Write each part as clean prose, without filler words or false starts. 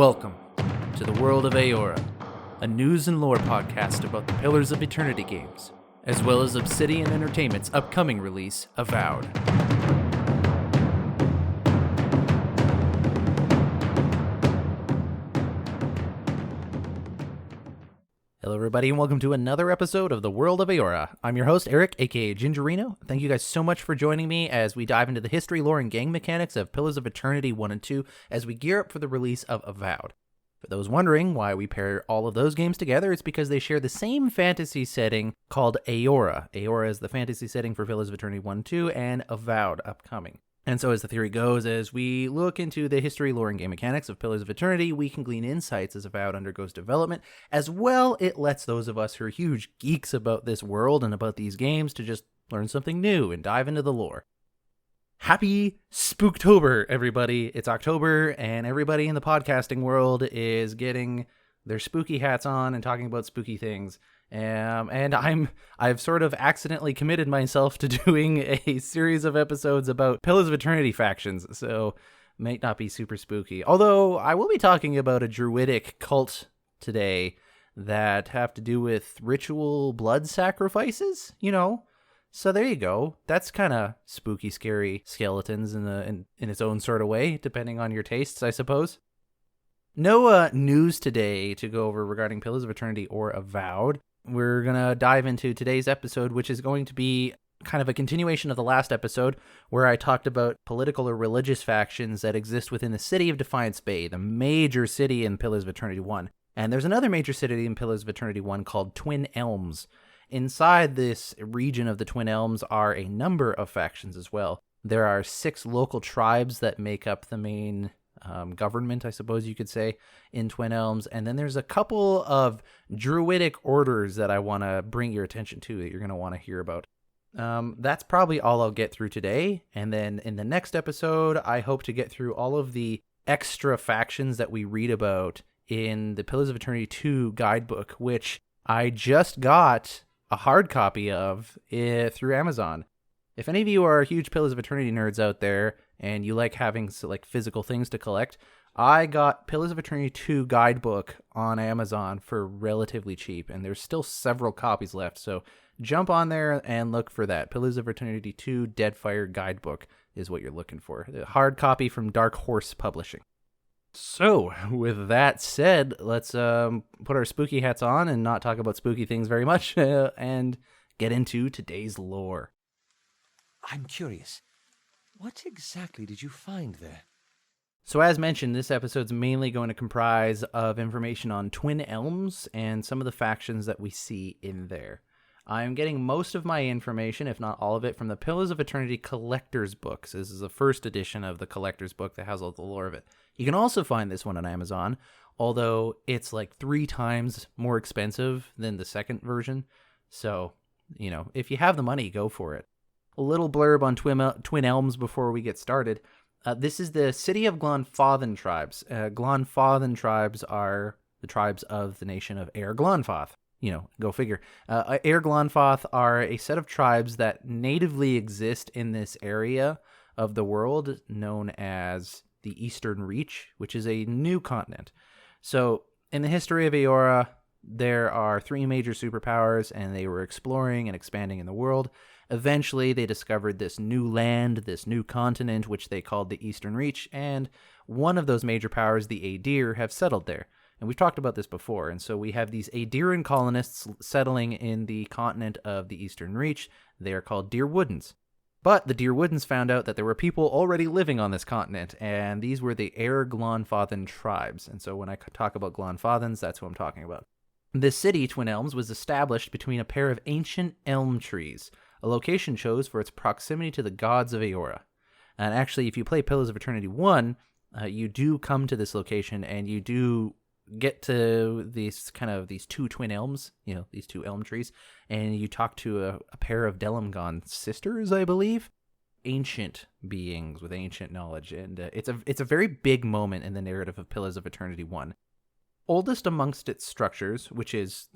Welcome to the World of Eora, a news and lore podcast about the Pillars of Eternity games, as well as Obsidian Entertainment's upcoming release, Avowed. Hello everybody and welcome to another episode of the World of Eora. I'm your host Eric, aka Gingerino. Thank you guys so much for joining me as we dive into the history, lore, and gang mechanics of Pillars of Eternity 1 and 2 as we gear up for the release of Avowed. For those wondering why we pair all of those games together, it's because they share the same fantasy setting called Eora. Eora is the fantasy setting for Pillars of Eternity 1 and 2 and Avowed upcoming. And so as the theory goes, as we look into the history, lore, and game mechanics of Pillars of Eternity, we can glean insights as Avowed undergoes development. As well, it lets those of us who are huge geeks about this world and about these games to just learn something new and dive into the lore. Happy Spooktober, everybody. It's October, and everybody in the podcasting world is getting their spooky hats on and talking about spooky things. And I've sort of accidentally committed myself to doing a series of episodes about Pillars of Eternity factions, so might not be super spooky. Although I will be talking about a druidic cult today that have to do with ritual blood sacrifices, So there you go. That's kind of spooky, scary skeletons in its own sort of way, depending on your tastes, I suppose. No news today to go over regarding Pillars of Eternity or Avowed. We're going to dive into today's episode, which is going to be kind of a continuation of the last episode, where I talked about political or religious factions that exist within the city of Defiance Bay, the major city in Pillars of Eternity 1. And there's another major city in Pillars of Eternity 1 called Twin Elms. Inside this region of the Twin Elms are a number of factions as well. There are 6 local tribes that make up the main government, I suppose you could say, in Twin Elms. And then there's a couple of druidic orders that I want to bring your attention to that you're going to want to hear about. That's probably all I'll get through today. And then in the next episode, I hope to get through all of the extra factions that we read about in the Pillars of Eternity 2 guidebook, which I just got a hard copy of through Amazon. If any of you are huge Pillars of Eternity nerds out there and you like having physical things to collect, I got Pillars of Eternity 2 guidebook on Amazon for relatively cheap, and there's still several copies left, so jump on there and look for that. Pillars of Eternity 2 Deadfire guidebook is what you're looking for. A hard copy from Dark Horse Publishing. So, with that said, let's put our spooky hats on and not talk about spooky things very much, and get into today's lore. I'm curious. What exactly did you find there? So as mentioned, this episode's mainly going to comprise of information on Twin Elms and some of the factions that we see in there. I'm getting most of my information, if not all of it, from the Pillars of Eternity Collector's Books. This is the first edition of the Collector's Book that has all the lore of it. You can also find this one on Amazon, although it's 3 times more expensive than the second version. So, if you have the money, go for it. A little blurb on Twin Elms before we get started. This is the city of Glanfathan tribes. Glanfathan tribes are the tribes of the nation of Glanfathan. Go figure. Glanfathan are a set of tribes that natively exist in this area of the world known as the Eastern Reach, which is a new continent. So, in the history of Eora, there are 3 major superpowers, and they were exploring and expanding in the world. Eventually, they discovered this new land, this new continent, which they called the Eastern Reach, and one of those major powers, the Aedir, have settled there. And we've talked about this before, and so we have these Aediran colonists settling in the continent of the Eastern Reach. They are called Deerwoodens. But the Deerwoodens found out that there were people already living on this continent, and these were the Glanfathan tribes. And so when I talk about Glanfathans, that's who I'm talking about. This city, Twin Elms, was established between a pair of ancient elm trees, a location chose for its proximity to the gods of Eora. And actually, if you play Pillars of Eternity 1, you do come to this location, and you do get to these 2 twin elms, these 2 elm trees, and you talk to a pair of Delimgon sisters, I believe. Ancient beings with ancient knowledge, and it's a very big moment in the narrative of Pillars of Eternity 1. Oldest amongst its structures, which is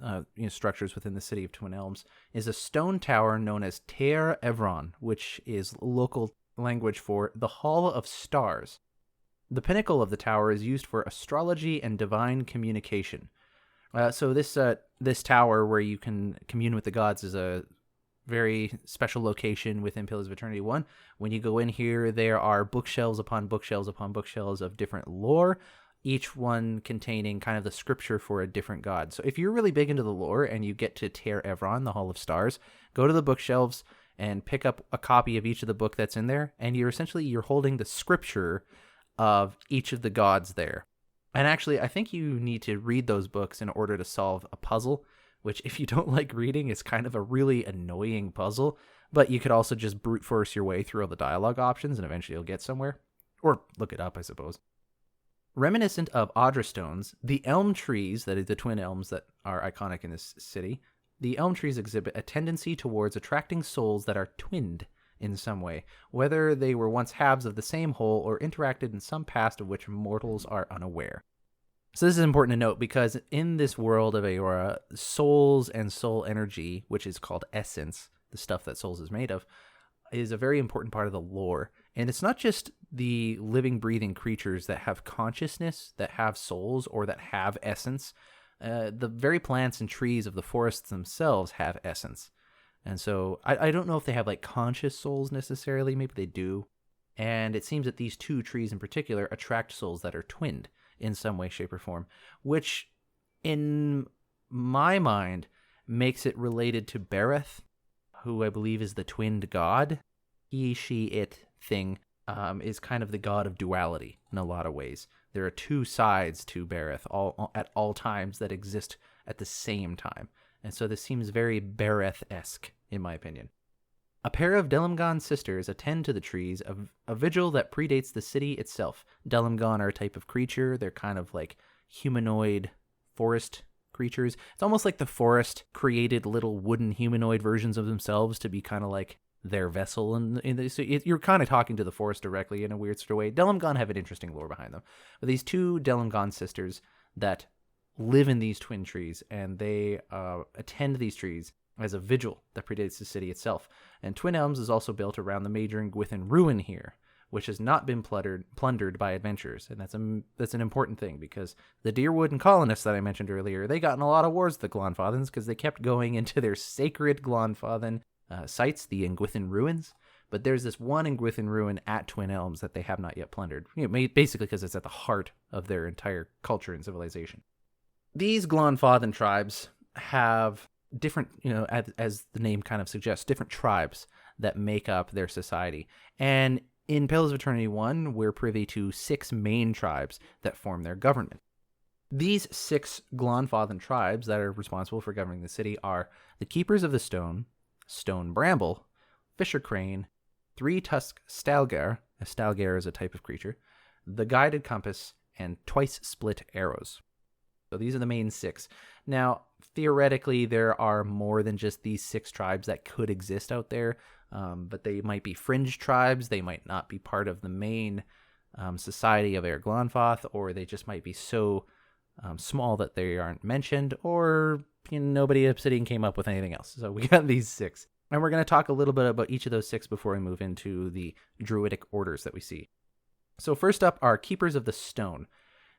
structures within the city of Twin Elms, is a stone tower known as Teir Evron, which is local language for the Hall of Stars. The pinnacle of the tower is used for astrology and divine communication. So this tower where you can commune with the gods is a very special location within Pillars of Eternity 1. When you go in here, there are bookshelves upon bookshelves upon bookshelves of different lore, each one containing kind of the scripture for a different god. So if you're really big into the lore and you get to Ter Evron, the Hall of Stars, go to the bookshelves and pick up a copy of each of the book that's in there, and you're holding the scripture of each of the gods there. And actually, I think you need to read those books in order to solve a puzzle, which if you don't like reading, is kind of a really annoying puzzle, but you could also just brute force your way through all the dialogue options and eventually you'll get somewhere. Or look it up, I suppose. Reminiscent of Audra stones, the elm trees, that is the twin elms that are iconic in this city, the elm trees exhibit a tendency towards attracting souls that are twinned in some way, whether they were once halves of the same whole or interacted in some past of which mortals are unaware. So this is important to note because in this world of Eora, souls and soul energy, which is called essence, the stuff that souls is made of, is a very important part of the lore. And it's not just the living, breathing creatures that have consciousness, that have souls, or that have essence. The very plants and trees of the forests themselves have essence. And so I don't know if they have like conscious souls necessarily. Maybe they do. And it seems that these two trees in particular attract souls that are twinned in some way, shape, or form, which in my mind makes it related to Bereth, who I believe is the twinned god. He, she, it thing is kind of the god of duality in a lot of ways. There are two sides to Bereth at all times that exist at the same time. And so this seems very Bereth-esque, in my opinion. A pair of Delimgon sisters attend to the trees, a vigil that predates the city itself. Delimgon are a type of creature. They're kind of like humanoid forest creatures. It's almost like the forest created little wooden humanoid versions of themselves to be kind of like their vessel. So you're kind of talking to the forest directly in a weird sort of way. Delimgon have an interesting lore behind them. But these two Delimgon sisters that live in these twin trees, and they attend these trees as a vigil that predates the city itself. And Twin Elms is also built around the major Gwithan ruin here, which has not been plundered by adventurers. And that's an important thing, because the Deerwood and colonists that I mentioned earlier, they got in a lot of wars with the Glanfathans because they kept going into their sacred Glanfathan sites, the Gwithan ruins. But there's this one Gwithan ruin at Twin Elms that they have not yet plundered, basically because it's at the heart of their entire culture and civilization. These Glanfathan tribes have different, as the name kind of suggests, different tribes that make up their society. And in Pillars of Eternity 1, we're privy to 6 main tribes that form their government. These 6 Glanfathan tribes that are responsible for governing the city are the Keepers of the Stone, Stone Bramble, Fisher Crane, Three-Tusked Stalgar, a Stalgar is a type of creature, the Guided Compass, and Twice-Split Arrows. So these are the main 6. Now, theoretically, there are more than just these 6 tribes that could exist out there, but they might be fringe tribes. They might not be part of the main society of Eir Glanfath, or they just might be so small that they aren't mentioned, or nobody at Obsidian came up with anything else. So we got these 6. And we're going to talk a little bit about each of those 6 before we move into the druidic orders that we see. So first up are Keepers of the Stone.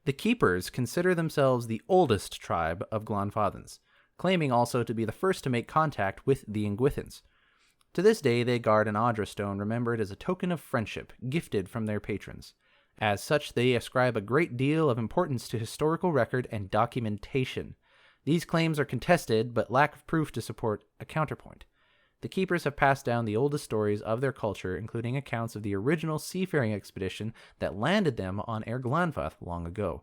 The Keepers consider themselves the oldest tribe of Glanfathans, claiming also to be the first to make contact with the Gwithans. To this day, they guard an Audra stone remembered as a token of friendship, gifted from their patrons. As such, they ascribe a great deal of importance to historical record and documentation. These claims are contested, but lack of proof to support a counterpoint. The Keepers have passed down the oldest stories of their culture, including accounts of the original seafaring expedition that landed them on Eir Glanfath long ago.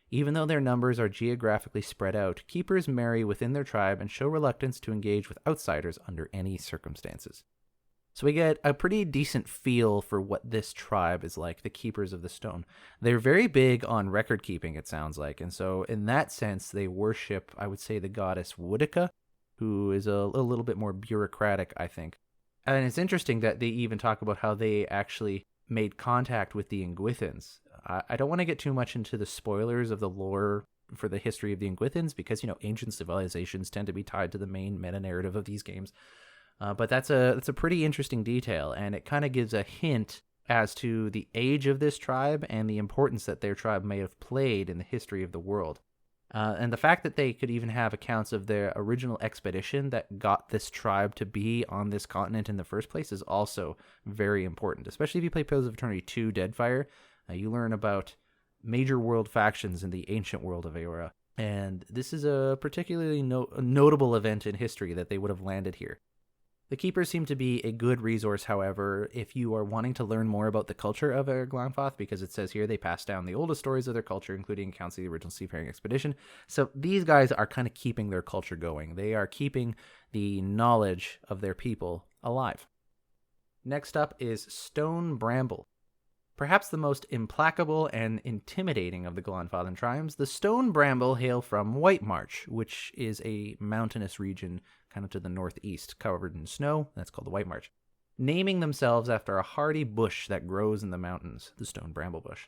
Even though their numbers are geographically spread out, Keepers marry within their tribe and show reluctance to engage with outsiders under any circumstances. So we get a pretty decent feel for what this tribe is like, the Keepers of the Stone. They're very big on record keeping, it sounds like, and so in that sense, they worship, I would say, the goddess Woodica, who is a little bit more bureaucratic, I think. And it's interesting that they even talk about how they actually made contact with the Gwithans. I don't want to get too much into the spoilers of the lore for the history of the Gwithans, because, ancient civilizations tend to be tied to the main meta-narrative of these games. But that's a pretty interesting detail, and it kind of gives a hint as to the age of this tribe and the importance that their tribe may have played in the history of the world. And the fact that they could even have accounts of their original expedition that got this tribe to be on this continent in the first place is also very important, especially if you play Pillars of Eternity 2 Deadfire. You learn about major world factions in the ancient world of Eora, and this is a particularly notable event in history that they would have landed here. The Keepers seem to be a good resource, however, if you are wanting to learn more about the culture of Glanfathan, because it says here they pass down the oldest stories of their culture, including accounts of the original seafaring expedition. So these guys are kind of keeping their culture going. They are keeping the knowledge of their people alive. Next up is Stone Bramble. Perhaps the most implacable and intimidating of the Glanfathan tribes, the Stone Bramble hail from White March, which is a mountainous region kind of to the northeast, covered in snow. That's called the White March. Naming themselves after a hardy bush that grows in the mountains, the Stone Bramble bush.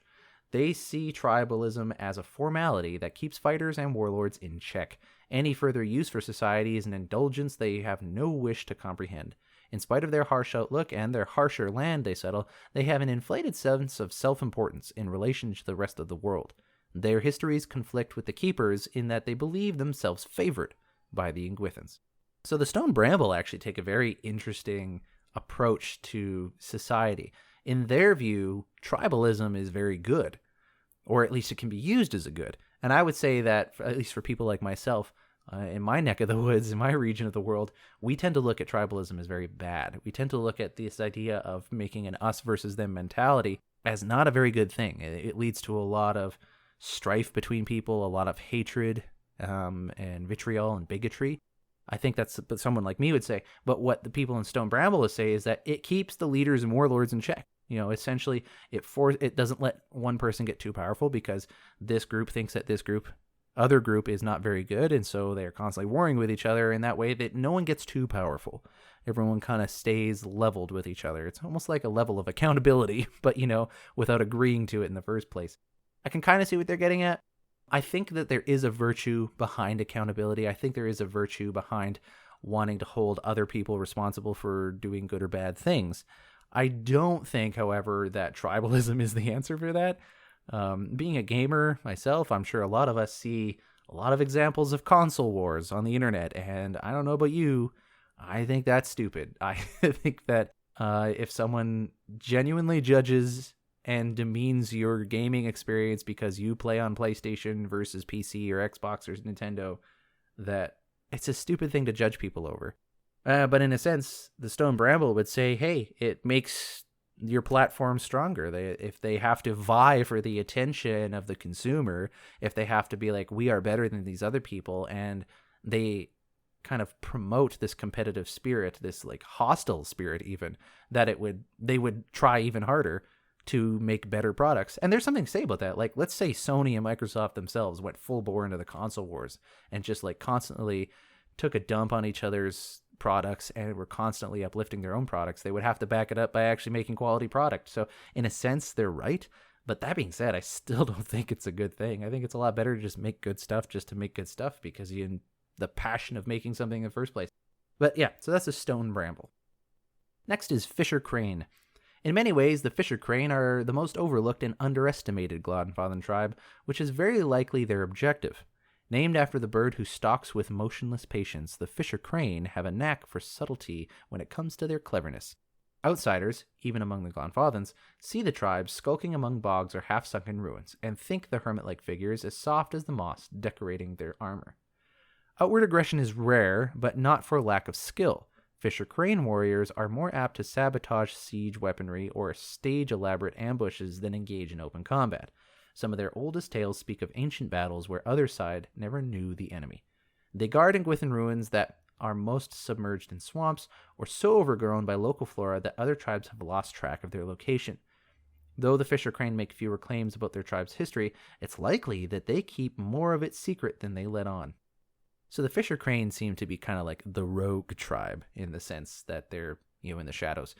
They see tribalism as a formality that keeps fighters and warlords in check. Any further use for society is an indulgence they have no wish to comprehend. In spite of their harsh outlook and their harsher land they settle, they have an inflated sense of self-importance in relation to the rest of the world. Their histories conflict with the Keepers in that they believe themselves favored by the Ingwithans. So the Stone Bramble actually take a very interesting approach to society. In their view, tribalism is very good, or at least it can be used as a good. And I would say that, at least for people like myself, in my neck of the woods, in my region of the world, we tend to look at tribalism as very bad. We tend to look at this idea of making an us versus them mentality as not a very good thing. It leads to a lot of strife between people, a lot of hatred and vitriol and bigotry. I think that's what someone like me would say. But what the people in Stone Bramble would say is that it keeps the leaders and warlords in check. You know, essentially, it doesn't let one person get too powerful because this group thinks that this other group is not very good, and so they're constantly warring with each other in that way that no one gets too powerful. Everyone kind of stays leveled with each other. It's almost like a level of accountability, but, without agreeing to it in the first place. I can kind of see what they're getting at. I think that there is a virtue behind accountability. I think there is a virtue behind wanting to hold other people responsible for doing good or bad things. I don't think, however, that tribalism is the answer for that. Being a gamer myself, I'm sure a lot of us see a lot of examples of console wars on the internet, and I don't know about you, I think that's stupid. I think that if someone genuinely judges and demeans your gaming experience because you play on PlayStation versus PC or Xbox or Nintendo, that it's a stupid thing to judge people over. But in a sense, the Stone Bramble would say, hey, it makes your platform stronger. If they have to vie for the attention of the consumer, if they have to be like, we are better than these other people, and they kind of promote this competitive spirit, this like hostile spirit even, that they would try even harder to make better products. And there's something to say about that. Like, let's say Sony and Microsoft themselves went full bore into the console wars and just like constantly took a dump on each other's products and were constantly uplifting their own products. They would have to back it up by actually making quality product. So in a sense, they're right. But that being said, I still don't think it's a good thing. I think it's a lot better to just make good stuff just to make good stuff because the passion of making something in the first place. But yeah, so that's a Stone Bramble. Next is Fisher Crane. In many ways, the Fisher Crane are the most overlooked and underestimated Glanfathan tribe, which is very likely their objective. Named after the bird who stalks with motionless patience, the Fisher Crane have a knack for subtlety when it comes to their cleverness. Outsiders, even among the Glanfathans, see the tribe skulking among bogs or half-sunken ruins, and think the hermit-like figures as soft as the moss decorating their armor. Outward aggression is rare, but not for lack of skill. Fisher Crane warriors are more apt to sabotage siege weaponry or stage elaborate ambushes than engage in open combat. Some of their oldest tales speak of ancient battles where other side never knew the enemy. They guard Ingwithan ruins that are most submerged in swamps or so overgrown by local flora that other tribes have lost track of their location. Though the Fisher Crane make fewer claims about their tribe's history, it's likely that they keep more of it secret than they let on. So the Fisher Crane seem to be kind of like the rogue tribe in the sense that they're, in the shadows.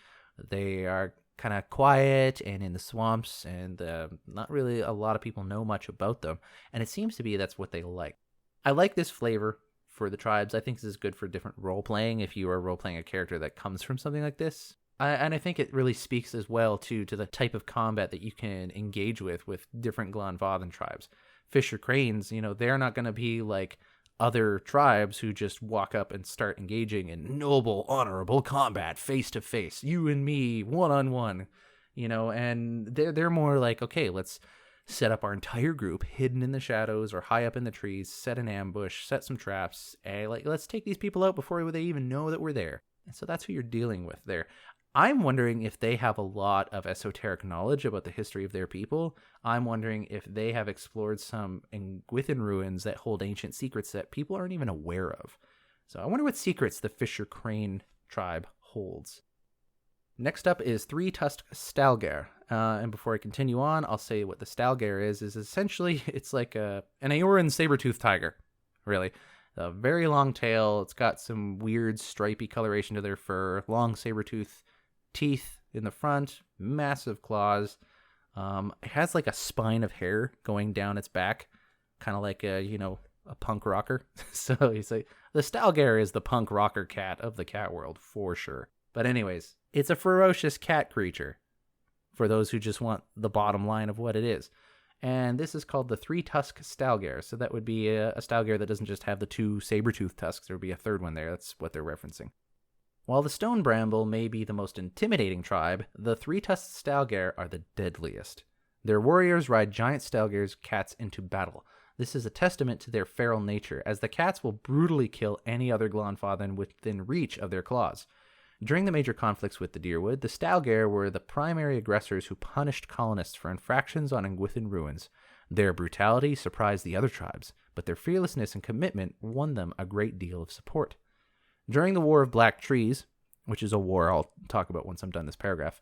They are kind of quiet and in the swamps, and not really a lot of people know much about them. And it seems to be that's what they like. I like this flavor for the tribes. I think this is good for different role-playing if you are role-playing a character that comes from something like this. And I think it really speaks as well to the type of combat that you can engage with different Glanfathan tribes. Fisher cranes, they're not going to be like other tribes who just walk up and start engaging in noble, honorable combat face to face, you and me, one on one, and they're more like, okay, let's set up our entire group hidden in the shadows or high up in the trees, set an ambush, set some traps, and let's take these people out before they even know that we're there. And so that's who you're dealing with there. I'm wondering if they have a lot of esoteric knowledge about the history of their people. I'm wondering if they have explored some within ruins that hold ancient secrets that people aren't even aware of. So I wonder what secrets the Fisher Crane tribe holds. Next up is three-tusked Stalgar. And before I continue on, I'll say what the Stalgar is essentially, it's like an Eoran saber-toothed tiger, really. A very long tail. It's got some weird stripy coloration to their fur, long saber-tooth teeth in the front, massive claws. It has like a spine of hair going down its back, kind of like a punk rocker. So he's like, the Stalgar is the punk rocker cat of the cat world for sure. But anyways, it's a ferocious cat creature for those who just want the bottom line of what it is. And this is called the three-tusk Stalgar. So that would be a Stalgar that doesn't just have the two saber-tooth tusks. There would be a third one there. That's what they're referencing. While the Stone Bramble may be the most intimidating tribe, the three-tusked Stalgar are the deadliest. Their warriors ride giant Stalgar's cats into battle. This is a testament to their feral nature, as the cats will brutally kill any other Glanfathan within reach of their claws. During the major conflicts with the Dyrwood, the Stalgar were the primary aggressors who punished colonists for infractions on Engwithan ruins. Their brutality surprised the other tribes, but their fearlessness and commitment won them a great deal of support. During the War of Black Trees, which is a war I'll talk about once I'm done this paragraph,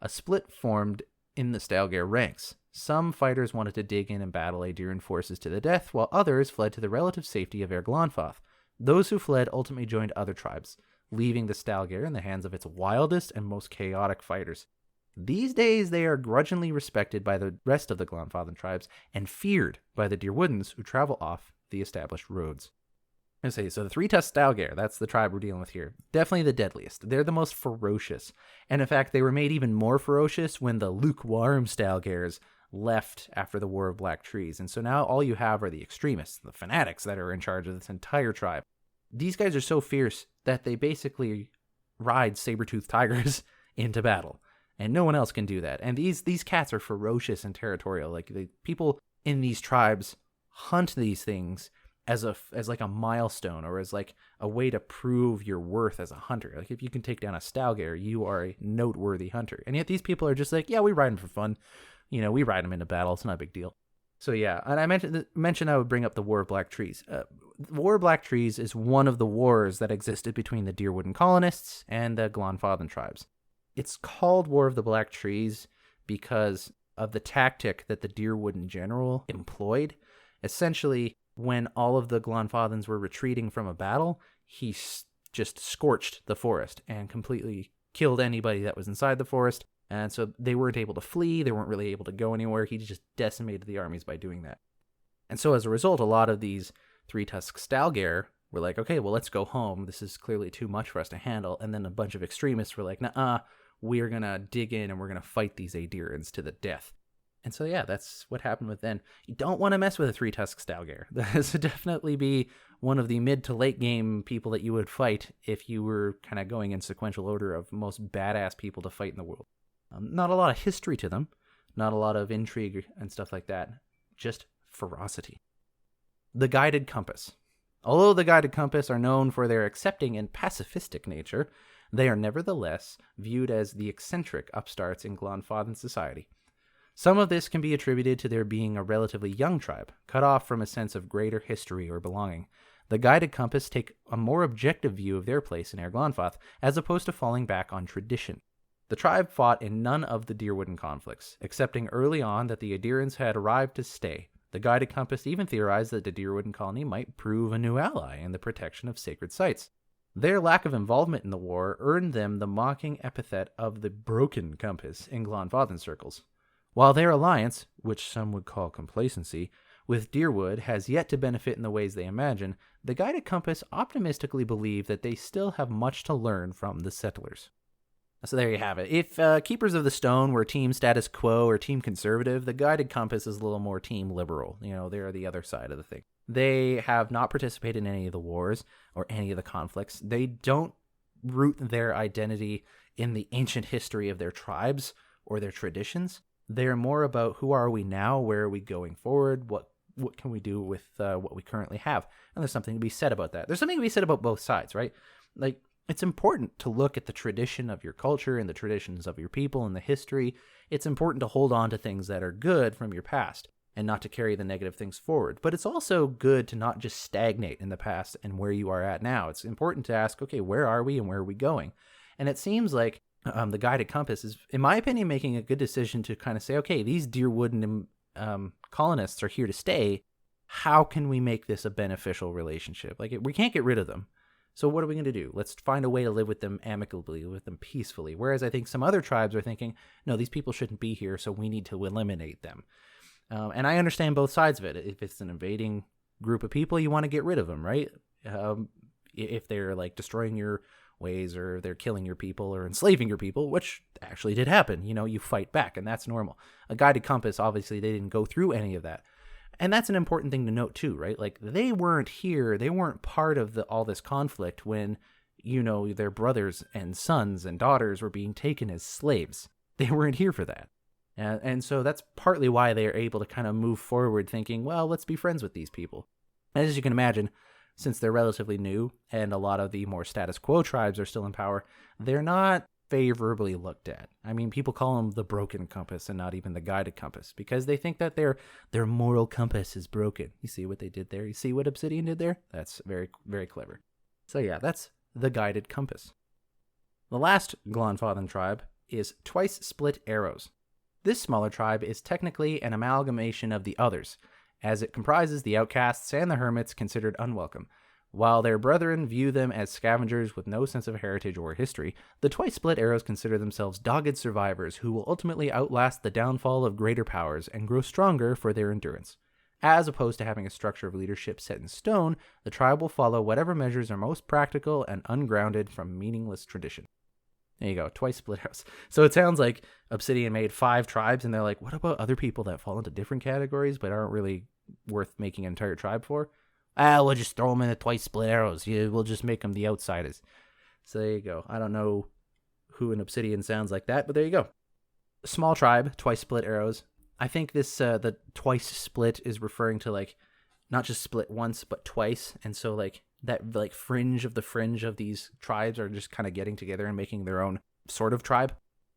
a split formed in the Stalgar ranks. Some fighters wanted to dig in and battle Aedirn forces to the death, while others fled to the relative safety of Glanfathan. Those who fled ultimately joined other tribes, leaving the Stalgar in the hands of its wildest and most chaotic fighters. These days, they are grudgingly respected by the rest of the Glanfathan tribes and feared by the Dyrwoodans who travel off the established roads. So the three-tusked Stalgar, that's the tribe we're dealing with here. Definitely the deadliest. They're the most ferocious. And in fact, they were made even more ferocious when the lukewarm Stalgars left after the War of Black Trees. And so now all you have are the extremists, the fanatics that are in charge of this entire tribe. These guys are so fierce that they basically ride saber-toothed tigers into battle. And no one else can do that. And these cats are ferocious and territorial. Like, the people in these tribes hunt these things as like a milestone, or as like a way to prove your worth as a hunter. Like, if you can take down a Stalgar, you are a noteworthy hunter. And yet these people are just like, yeah, we ride them for fun. We ride them into battle. It's not a big deal. So yeah, and I mentioned I would bring up the War of Black Trees. The War of Black Trees is one of the wars that existed between the Dyrwoodan colonists and the Glanfathan tribes. It's called War of the Black Trees because of the tactic that the Dyrwoodan general employed. Essentially, when all of the Glanfathans were retreating from a battle, he just scorched the forest and completely killed anybody that was inside the forest. And so they weren't able to flee. They weren't really able to go anywhere. He just decimated the armies by doing that. And so as a result, a lot of these three-tusked Stalgar were like, okay, well, let's go home. This is clearly too much for us to handle. And then a bunch of extremists were like, nah, we're going to dig in and we're going to fight these Aedirns to the death. And so, yeah, that's what happened with them. You don't want to mess with a three-tusked Stalgar. This would definitely be one of the mid to late game people that you would fight if you were kind of going in sequential order of most badass people to fight in the world. Not a lot of history to them, not a lot of intrigue and stuff like that, just ferocity. The Guided Compass. Although the Guided Compass are known for their accepting and pacifistic nature, they are nevertheless viewed as the eccentric upstarts in Glanfathan society. Some of this can be attributed to their being a relatively young tribe, cut off from a sense of greater history or belonging. The Guided Compass take a more objective view of their place in Glanfathan, as opposed to falling back on tradition. The tribe fought in none of the Dyrwoodan conflicts, accepting early on that the Aedirns had arrived to stay. The Guided Compass even theorized that the Dyrwoodan colony might prove a new ally in the protection of sacred sites. Their lack of involvement in the war earned them the mocking epithet of the Broken Compass in Glanfathan circles. While their alliance, which some would call complacency, with Dyrwood has yet to benefit in the ways they imagine, the Guided Compass optimistically believe that they still have much to learn from the settlers. So there you have it. If Keepers of the Stone were team status quo or team conservative, the Guided Compass is a little more team liberal. They're the other side of the thing. They have not participated in any of the wars or any of the conflicts. They don't root their identity in the ancient history of their tribes or their traditions. They're more about who are we now, where are we going forward, what can we do with what we currently have. And there's something to be said about that. There's something to be said about both sides, right? Like, it's important to look at the tradition of your culture and the traditions of your people and the history. It's important to hold on to things that are good from your past and not to carry the negative things forward. But it's also good to not just stagnate in the past and where you are at now. It's important to ask, okay, where are we and where are we going? And it seems like the Guided Compass is, in my opinion, making a good decision to kind of say, okay, these Deerwood colonists are here to stay. How can we make this a beneficial relationship? Like, we can't get rid of them. So what are we going to do? Let's find a way to live with them amicably, with them peacefully. Whereas I think some other tribes are thinking, no, these people shouldn't be here, so we need to eliminate them. And I understand both sides of it. If it's an invading group of people, you want to get rid of them, right? If they're like destroying your ways or they're killing your people or enslaving your people, which actually did happen, you fight back, and that's normal. A Guided Compass, obviously, they didn't go through any of that. And that's an important thing to note too, right? Like, they weren't here, they weren't part of all this conflict when, their brothers and sons and daughters were being taken as slaves. They weren't here for that. And so that's partly why they are able to kind of move forward thinking, well, let's be friends with these people. As you can imagine, since they're relatively new and a lot of the more status quo tribes are still in power, they're not favorably looked at. I mean, people call them the broken compass and not even the Guided Compass because they think that their moral compass is broken. You see what they did there? You see what Obsidian did there? That's very, very clever. So yeah, that's the Guided Compass. The last Glanfathan tribe is Twice Split Arrows. This smaller tribe is technically an amalgamation of the others, as it comprises the outcasts and the hermits considered unwelcome. While their brethren view them as scavengers with no sense of heritage or history, the Twice Split Arrows consider themselves dogged survivors who will ultimately outlast the downfall of greater powers and grow stronger for their endurance. As opposed to having a structure of leadership set in stone, the tribe will follow whatever measures are most practical and ungrounded from meaningless tradition. There you go, Twice Split Arrows. So it sounds like Obsidian made 5 tribes, and they're like, what about other people that fall into different categories but aren't really worth making an entire tribe for? We'll just throw them in the Twice Split Arrows. We'll just make them the outsiders. So there you go. I don't know who in Obsidian sounds like that, but there you go. Small tribe, Twice Split Arrows. I think this the Twice Split is referring to like not just split once, but twice. And so like that like fringe of these tribes are just kind of getting together and making their own sort of tribe.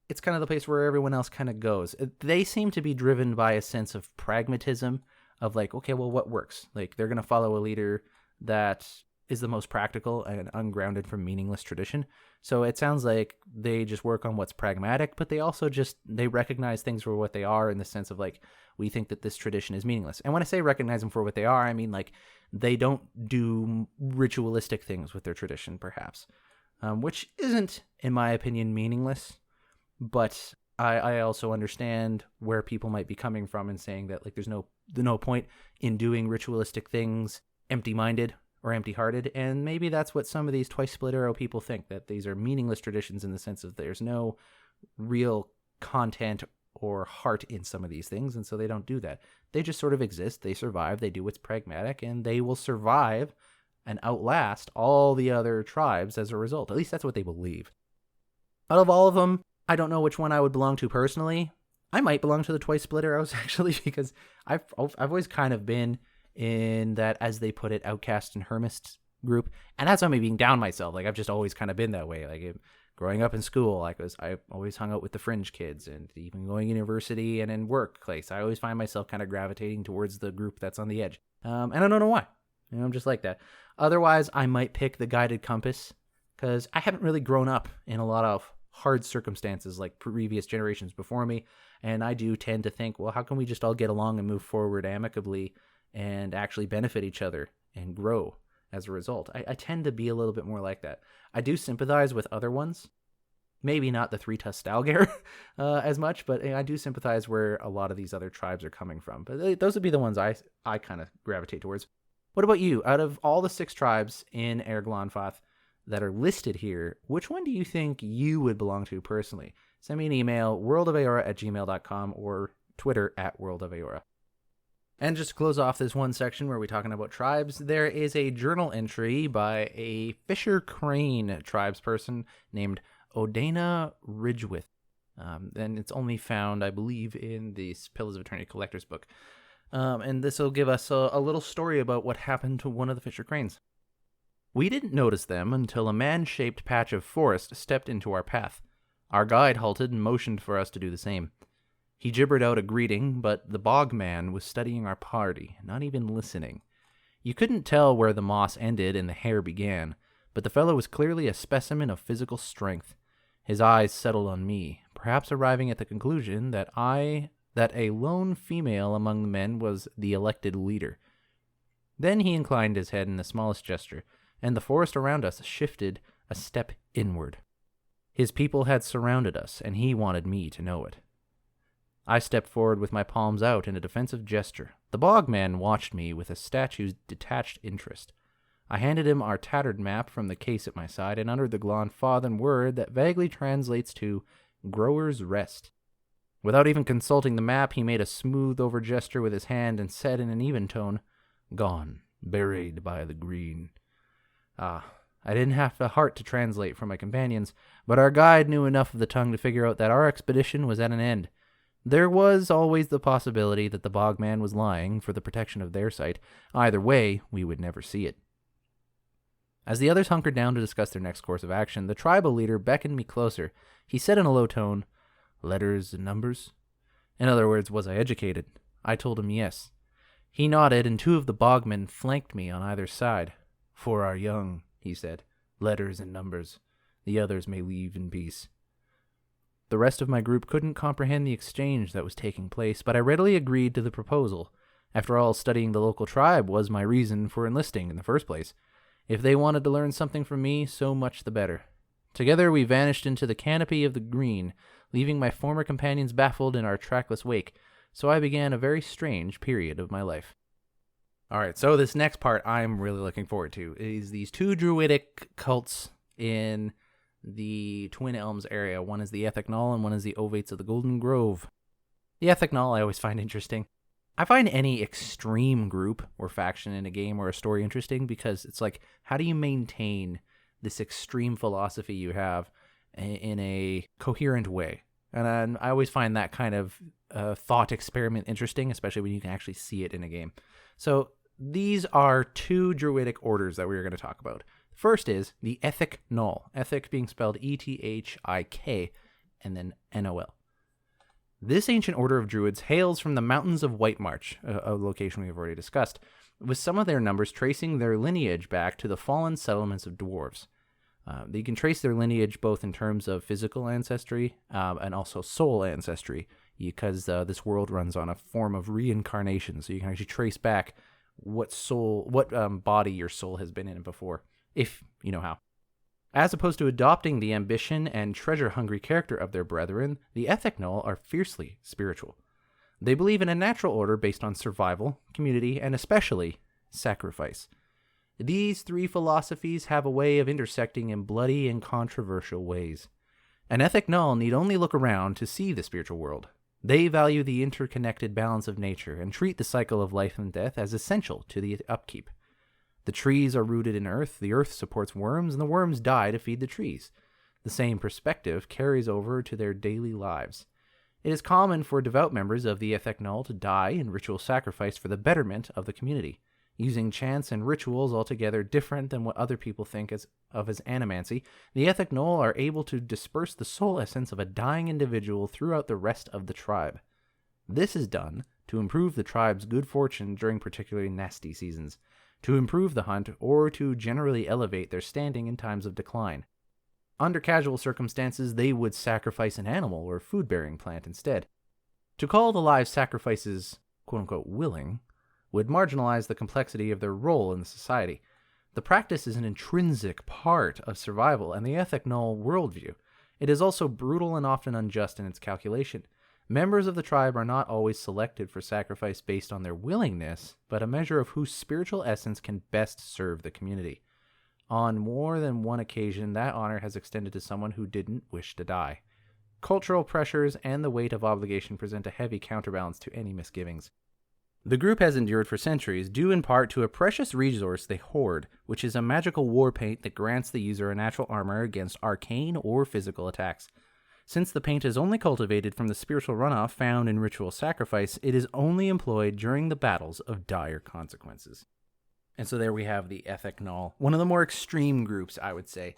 It's kind of the place where everyone else kind of goes. They seem to be driven by a sense of pragmatism of like, okay, well, what works? Like, they're going to follow a leader that is the most practical and ungrounded from meaningless tradition. So it sounds like they just work on what's pragmatic, but they also they recognize things for what they are in the sense of like, we think that this tradition is meaningless. And when I say recognize them for what they are, I mean like they don't do ritualistic things with their tradition, perhaps, which isn't, in my opinion, meaningless. But I also understand where people might be coming from and saying that like there's no point in doing ritualistic things empty-minded or empty-hearted, and maybe that's what some of these Twice Split Arrow people think, that these are meaningless traditions in the sense of there's no real content or heart in some of these things, and so they don't do that. They just sort of exist, they survive, they do what's pragmatic, and they will survive and outlast all the other tribes as a result. At least that's what they believe. Out of all of them, I don't know which one I would belong to personally. I might belong to the Twice Split Arrows, actually, because I've always kind of been in that, as they put it, outcast and hermit group. And that's not me being down myself. Like, I've just always kind of been that way. Like, growing up in school, I always hung out with the fringe kids, and even going to university and in workplace, I always find myself kind of gravitating towards the group that's on the edge. And I don't know why. I'm just like that. Otherwise, I might pick the Guided Compass, because I haven't really grown up in a lot of hard circumstances like previous generations before me, and I do tend to think, well, how can we just all get along and move forward amicably and actually benefit each other and grow as a result? I tend to be a little bit more like that. I do sympathize with other ones, maybe not the Three-Tusked Stalgar as much, but I do sympathize where a lot of these other tribes are coming from. But those would be the ones I kind of gravitate towards. What about you? Out of all the 6 tribes in Glanfathan, that are listed here, which one do you think you would belong to personally? Send me an email, worldofeora@gmail.com, or Twitter @worldofeora. And just to close off this one section where we're talking about tribes, there is a journal entry by a Fisher Crane tribesperson named Odana Ridgewith. And it's only found, I believe, in the Pillars of Eternity Collector's book. And this will give us a little story about what happened to one of the Fisher Cranes. We didn't notice them until a man-shaped patch of forest stepped into our path. Our guide halted and motioned for us to do the same. He gibbered out a greeting, but the bog man was studying our party, not even listening. You couldn't tell where the moss ended and the hair began, but the fellow was clearly a specimen of physical strength. His eyes settled on me, perhaps arriving at the conclusion that a lone female among the men was the elected leader. Then he inclined his head in the smallest gesture, and the forest around us shifted a step inward. His people had surrounded us, and he wanted me to know it. I stepped forward with my palms out in a defensive gesture. The bog man watched me with a statue's detached interest. I handed him our tattered map from the case at my side and uttered the Glanfathan word that vaguely translates to Grower's Rest. Without even consulting the map, he made a smooth-over gesture with his hand and said in an even tone, "Gone, buried by the green." I didn't have the heart to translate for my companions, but our guide knew enough of the tongue to figure out that our expedition was at an end. There was always the possibility that the bogman was lying for the protection of their sight. Either way, we would never see it. As the others hunkered down to discuss their next course of action, the tribal leader beckoned me closer. He said in a low tone, "Letters and numbers?" In other words, was I educated? I told him yes. He nodded, and two of the bogmen flanked me on either side. "For our young," he said, "letters and numbers. The others may leave in peace." The rest of my group couldn't comprehend the exchange that was taking place, but I readily agreed to the proposal. After all, studying the local tribe was my reason for enlisting in the first place. If they wanted to learn something from me, so much the better. Together we vanished into the canopy of the green, leaving my former companions baffled in our trackless wake, so I began a very strange period of my life. Alright, so this next part I'm really looking forward to is these two druidic cults in the Twin Elms area. One is the Ethik Nol and one is the Ovates of the Golden Grove. The Ethik Nol I always find interesting. I find any extreme group or faction in a game or a story interesting because it's like, how do you maintain this extreme philosophy you have in a coherent way? And I always find that kind of thought experiment interesting, especially when you can actually see it in a game. So these are two druidic orders that we're going to talk about. First is the Ethik Nol, Ethik being spelled E-T-H-I-K, and then N-O-L. This ancient order of druids hails from the mountains of White March, a location we've already discussed, with some of their numbers tracing their lineage back to the fallen settlements of dwarves. They can trace their lineage both in terms of physical ancestry and also soul ancestry, because this world runs on a form of reincarnation, so you can actually trace back what body your soul has been in before, if you know how. As opposed to adopting the ambition and treasure-hungry character of their brethren, the Ethik Nol are fiercely spiritual. They believe in a natural order based on survival, community, and especially sacrifice. These three philosophies have a way of intersecting in bloody and controversial ways. An Ethik Nol need only look around to see the spiritual world. They value the interconnected balance of nature and treat the cycle of life and death as essential to the upkeep. The trees are rooted in earth, the earth supports worms, and the worms die to feed the trees. The same perspective carries over to their daily lives. It is common for devout members of the Ethik Nol to die in ritual sacrifice for the betterment of the community, using chants and rituals altogether different than what other people think of as animancy. The Ethik Nol are able to disperse the soul essence of a dying individual throughout the rest of the tribe. This is done to improve the tribe's good fortune during particularly nasty seasons, to improve the hunt, or to generally elevate their standing in times of decline. Under casual circumstances, they would sacrifice an animal or food-bearing plant instead. To call the live sacrifices quote-unquote willing would marginalize the complexity of their role in the society. The practice is an intrinsic part of survival and the Ethik Nol worldview. It is also brutal and often unjust in its calculation. Members of the tribe are not always selected for sacrifice based on their willingness, but a measure of whose spiritual essence can best serve the community. On more than one occasion, that honor has extended to someone who didn't wish to die. Cultural pressures and the weight of obligation present a heavy counterbalance to any misgivings. The group has endured for centuries, due in part to a precious resource they hoard, which is a magical war paint that grants the user a natural armor against arcane or physical attacks. Since the paint is only cultivated from the spiritual runoff found in ritual sacrifice, it is only employed during the battles of dire consequences. And so there we have the Ethik Nol, one of the more extreme groups, I would say.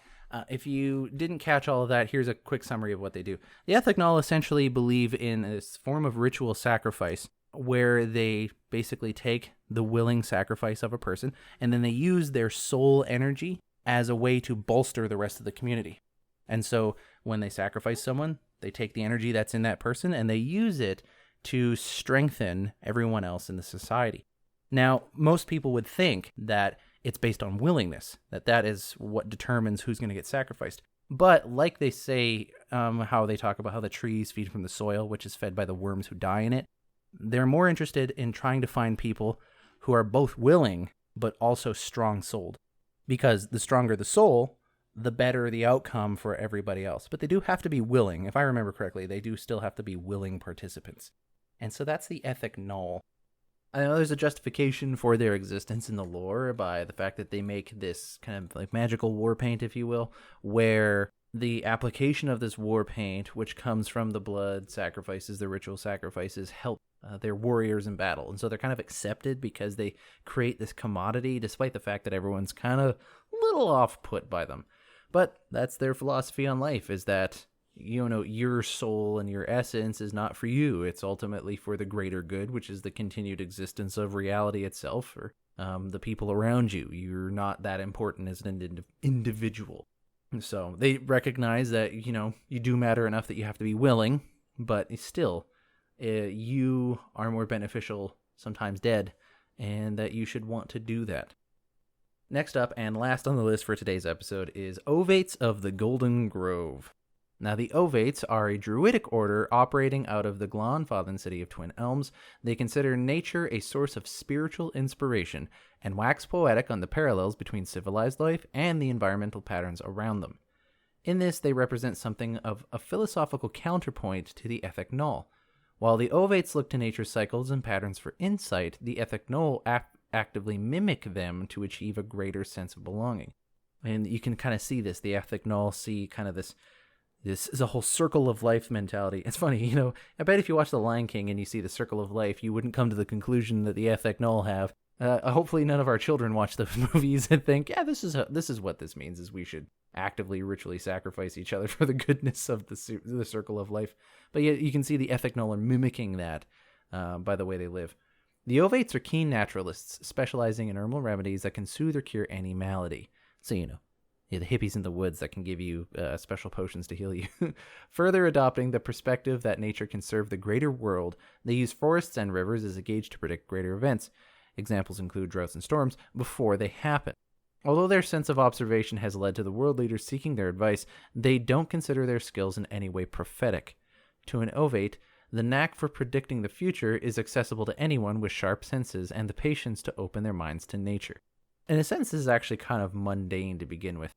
If you didn't catch all of that, here's a quick summary of what they do. The Ethik Nol essentially believe in this form of ritual sacrifice where they basically take the willing sacrifice of a person and then they use their soul energy as a way to bolster the rest of the community. And so when they sacrifice someone, they take the energy that's in that person and they use it to strengthen everyone else in the society. Now, most people would think that it's based on willingness, that is what determines who's going to get sacrificed. But like they say, how they talk about how the trees feed from the soil, which is fed by the worms who die in it, they're more interested in trying to find people who are both willing but also strong-souled. Because the stronger the soul, the better the outcome for everybody else. But they do have to be willing. If I remember correctly, they do still have to be willing participants. And so that's the Ethik Nol. I know there's a justification for their existence in the lore by the fact that they make this kind of like magical war paint, if you will, where the application of this war paint, which comes from the blood sacrifices, the ritual sacrifices, help their warriors in battle. And so they're kind of accepted because they create this commodity, despite the fact that everyone's kind of a little off-put by them. But that's their philosophy on life, is that, you know, your soul and your essence is not for you. It's ultimately for the greater good, which is the continued existence of reality itself, or the people around you. You're not that important as an individual. So they recognize that, you know, you do matter enough that you have to be willing, but still, you are more beneficial, sometimes dead, and that you should want to do that. Next up, and last on the list for today's episode, is Ovates of the Golden Grove. Now, the Ovates are a druidic order operating out of the Glanfathan city of Twin Elms. They consider nature a source of spiritual inspiration and wax poetic on the parallels between civilized life and the environmental patterns around them. In this, they represent something of a philosophical counterpoint to the Ethik Nol. While the Ovates look to nature's cycles and patterns for insight, the Ethik Nol actively mimic them to achieve a greater sense of belonging. And you can kind of see this. The Ethik Nol see kind of this is a whole circle of life mentality. It's funny, you know, I bet if you watch The Lion King and you see the circle of life, you wouldn't come to the conclusion that the Ethik Nol have. Hopefully none of our children watch those movies and think, yeah, this is what this means, is we should actively ritually sacrifice each other for the goodness of the circle of life. But yet you can see the Ethik Nol are mimicking that by the way they live. The Ovates are keen naturalists, specializing in herbal remedies that can soothe or cure any malady. So, you know, the hippies in the woods that can give you special potions to heal you. Further adopting the perspective that nature can serve the greater world, they use forests and rivers as a gauge to predict greater events. Examples include droughts and storms before they happen. Although their sense of observation has led to the world leaders seeking their advice, they don't consider their skills in any way prophetic. To an Ovate, the knack for predicting the future is accessible to anyone with sharp senses and the patience to open their minds to nature. In a sense, this is actually kind of mundane to begin with.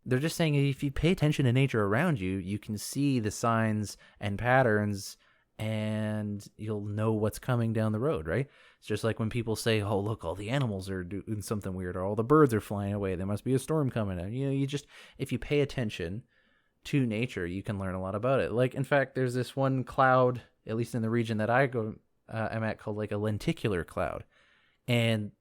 They're just saying if you pay attention to nature around you, you can see the signs and patterns and you'll know what's coming down the road, right? It's just like when people say, oh, look, all the animals are doing something weird, or all the birds are flying away. There must be a storm coming in. You know, if you pay attention to nature, you can learn a lot about it. Like, in fact, there's this one cloud, at least in the region that I am at, called like a lenticular cloud. And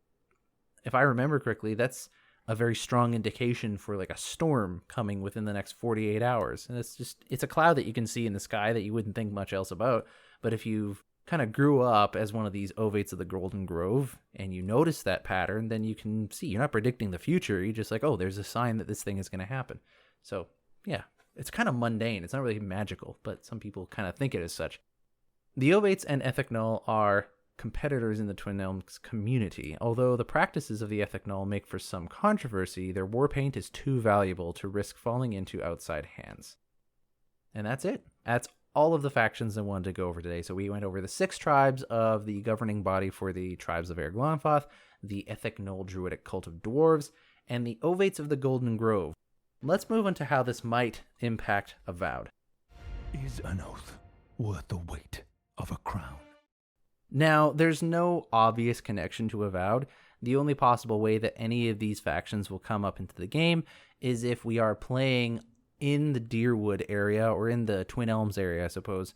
if I remember correctly, that's a very strong indication for like a storm coming within the next 48 hours. And it's a cloud that you can see in the sky that you wouldn't think much else about. But if you've kind of grew up as one of these Ovates of the Golden Grove and you notice that pattern, then you can see you're not predicting the future. You're just like, oh, there's a sign that this thing is going to happen. So yeah, it's kind of mundane. It's not really magical, but some people kind of think it as such. The Ovates and Ethik Nol are competitors in the Twin Elms community. Although the practices of the Ethik Nol make for some controversy, their war paint is too valuable to risk falling into outside hands. And that's it. That's all of the factions I wanted to go over today. So we went over the 6 tribes of the governing body for the tribes of Glanfathan, the Ethik Nol druidic cult of dwarves, and the Ovates of the Golden Grove. Let's move on to how this might impact Avowed. Is an oath worth the weight of a crown? Now, there's no obvious connection to Avowed. The only possible way that any of these factions will come up into the game is if we are playing in the Deerwood area or in the Twin Elms area, I suppose,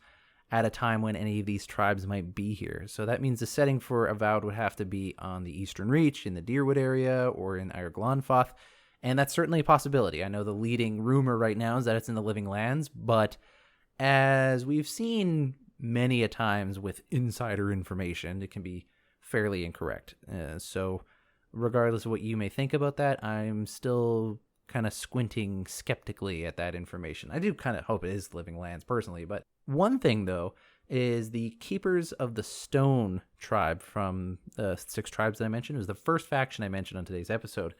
at a time when any of these tribes might be here. So that means the setting for Avowed would have to be on the Eastern Reach, in the Deerwood area, or in Glanfathan, and that's certainly a possibility. I know the leading rumor right now is that it's in the Living Lands, but as we've seen many a times with insider information, it can be fairly incorrect. So regardless of what you may think about that, I'm still kind of squinting skeptically at that information. I do kind of hope it is Living Lands personally, but one thing though is the Keepers of the Stone tribe from the 6 tribes that I mentioned. It was the first faction I mentioned on today's episode.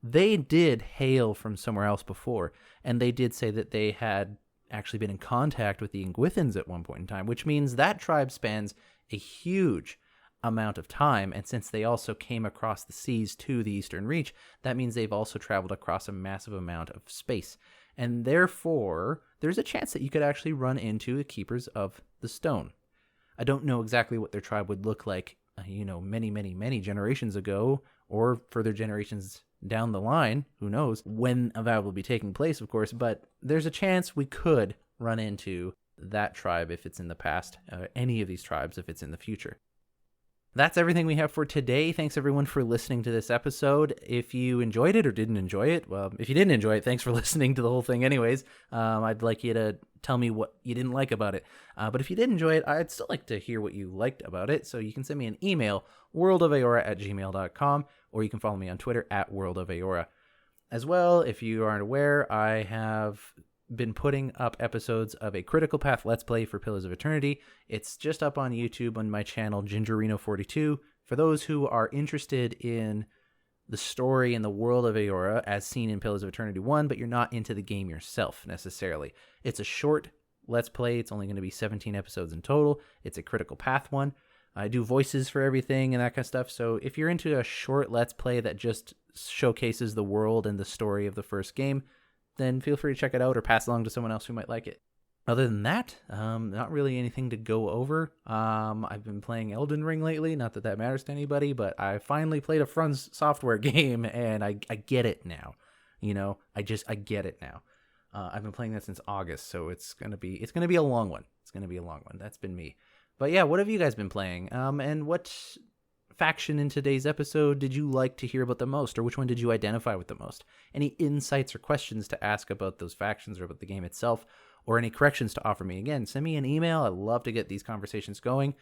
They did hail from somewhere else before, and they did say that they had actually been in contact with the Ingwithans at one point in time, which means that tribe spans a huge amount of time, and since they also came across the seas to the Eastern Reach, that means they've also traveled across a massive amount of space, and therefore there's a chance that you could actually run into the Keepers of the Stone. I don't know exactly what their tribe would look like, many generations ago, or further generations down the line, who knows when Avowed will be taking place, of course, but there's a chance we could run into that tribe if it's in the past, any of these tribes if it's in the future. That's everything we have for today. Thanks everyone for listening to this episode. If you enjoyed it or didn't enjoy it, well, if you didn't enjoy it, thanks for listening to the whole thing anyways. I'd like you to tell me what you didn't like about it. But if you did enjoy it, I'd still like to hear what you liked about it. So you can send me an email, worldofeora@gmail.com, or you can follow me on Twitter @worldofeora. As well, if you aren't aware, I have been putting up episodes of a Critical Path Let's Play for Pillars of Eternity. It's just up on YouTube on my channel, Gingerino42. For those who are interested in the story in the World of Eora as seen in Pillars of Eternity 1, but you're not into the game yourself necessarily. It's a short Let's Play. It's only going to be 17 episodes in total. It's a Critical Path one. I do voices for everything and that kind of stuff. So if you're into a short Let's Play that just showcases the world and the story of the first game, then feel free to check it out or pass along to someone else who might like it. Other than that, not really anything to go over. I've been playing Elden Ring lately, not that that matters to anybody, but I finally played a From Software game, and I get it now. I get it now. I've been playing that since August, so it's gonna be a long one. That's been me. But yeah, what have you guys been playing? And what faction in today's episode did you like to hear about the most, or which one did you identify with the most? Any insights or questions to ask about those factions or about the game itself, or any corrections to offer me? Again, send me an email. I love to get these conversations going.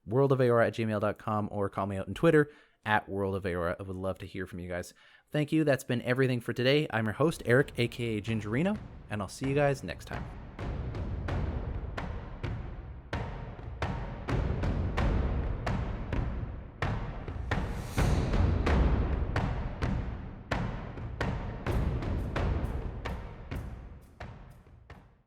worldofeora@gmail.com, or call me out on Twitter @worldofeora. I would love to hear from you guys. Thank you. That's been everything for today. I'm your host, Eric, aka Gingerino, and I'll see you guys next time.